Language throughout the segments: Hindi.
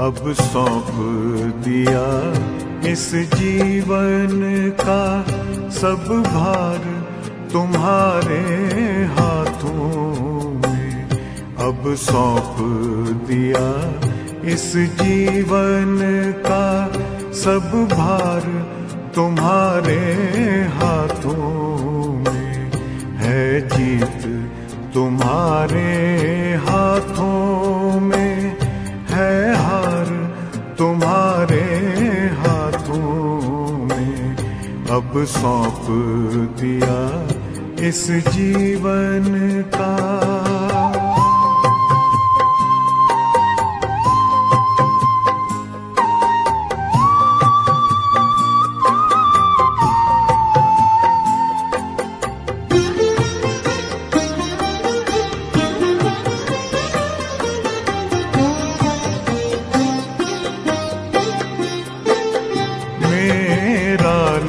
अब सौंप दिया इस जीवन का सब भार तुम्हारे हाथों में। अब सौंप दिया इस जीवन का सब भार तुम्हारे हाथों में। है जीत तुम्हारे हाथों में, है हार तुम्हारे हाथों में। अब सौंप दिया इस जीवन का।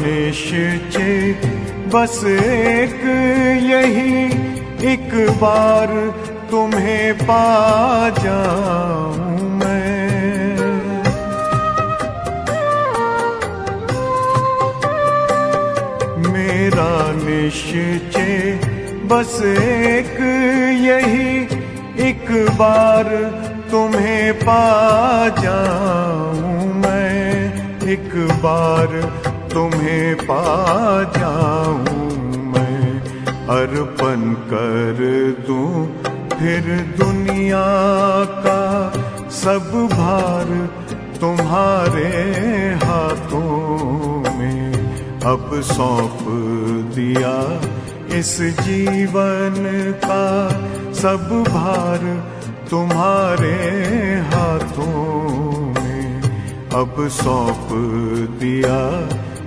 निश्चय बस एक यही, एक बार तुम्हें पा जाऊं मैं। मेरा निश्चय बस एक यही, एक बार तुम्हें पा जाऊं मैं। एक बार तुम्हें पा जाऊं मैं। अर्पण कर दूं फिर दुनिया का सब भार तुम्हारे हाथों में। अब सौंप दिया इस जीवन का सब भार तुम्हारे हाथों में। अब सौंप दिया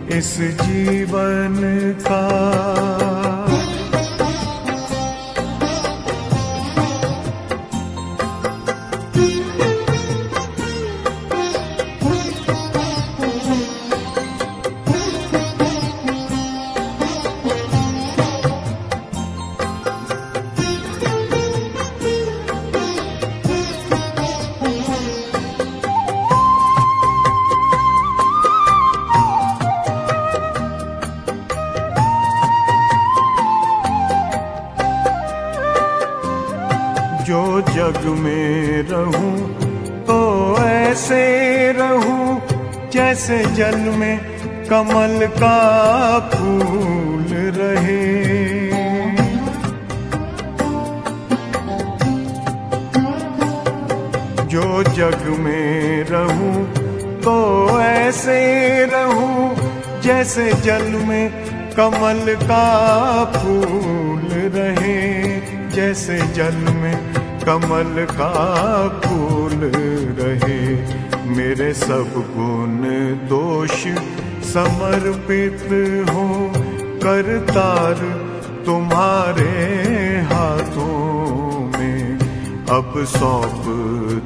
इस जीवन का। जो जग में रहूं तो ऐसे रहूं जैसे जल में कमल का फूल रहे। जो जग में रहूं तो ऐसे रहूं जैसे जल में कमल का फूल रहे। जैसे जल में कमल का फूल रहे। मेरे सब गुण दोष समर्पित हो करतार तुम्हारे हाथों में। अब सौंप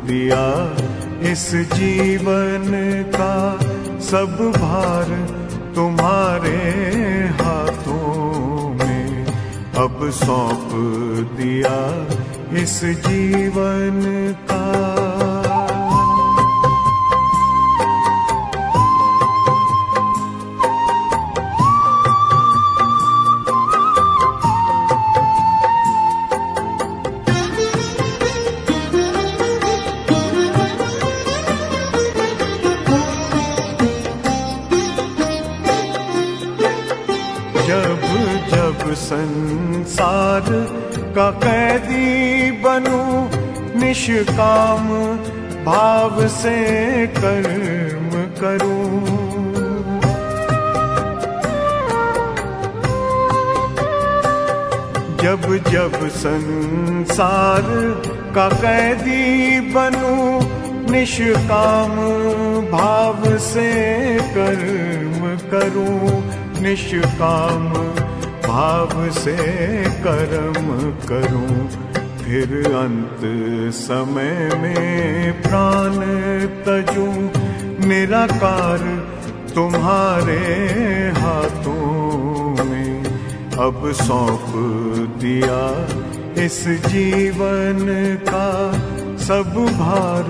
दिया इस जीवन का सब भार तुम्हारे हाथों में। अब सौंप दिया इस जीवन का। जब जब संसार का कैदी बनूं, निष्काम भाव से कर्म करूं। जब जब संसार का कैदी बनूं, निष्काम भाव से कर्म करूं। निष्काम भाव से कर्म करूं। फिर अंत समय में प्राण तजूं, निराकार तुम्हारे हाथों में। अब सौंप दिया इस जीवन का सब भार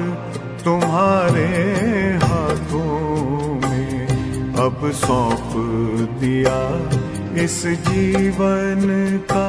तुम्हारे हाथों में अब सौंप दिया इस जीवन का।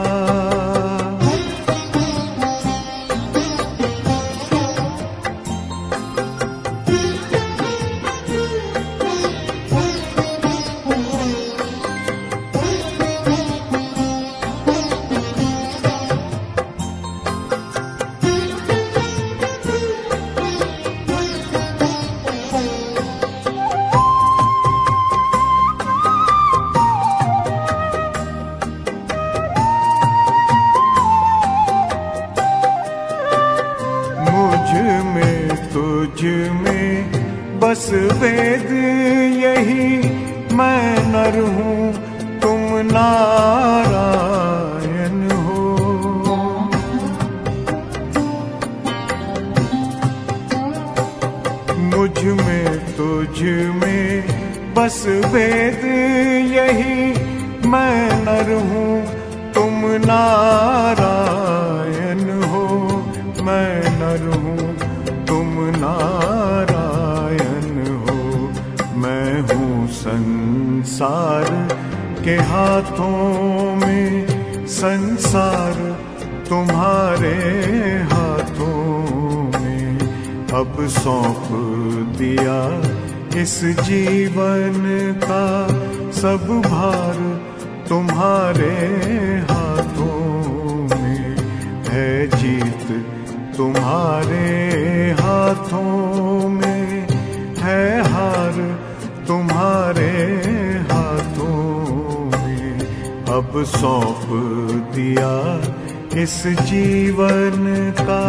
तुझ में बस वेद यही, मैं नर हूँ तुम नारायण हो। मुझ में तुझ में बस वेद यही, मैं नर हूँ तुम नारायण हो। मैं नर हूँ तुम नारायण हो। मैं हूँ संसार के हाथों में, संसार तुम्हारे हाथों में अब सौंप दिया इस जीवन का। सब भार तुम्हारे हाथों में है, जीत तुम्हारे हाथों में है, हार तुम्हारे हाथों में अब सौंप दिया इस जीवन का।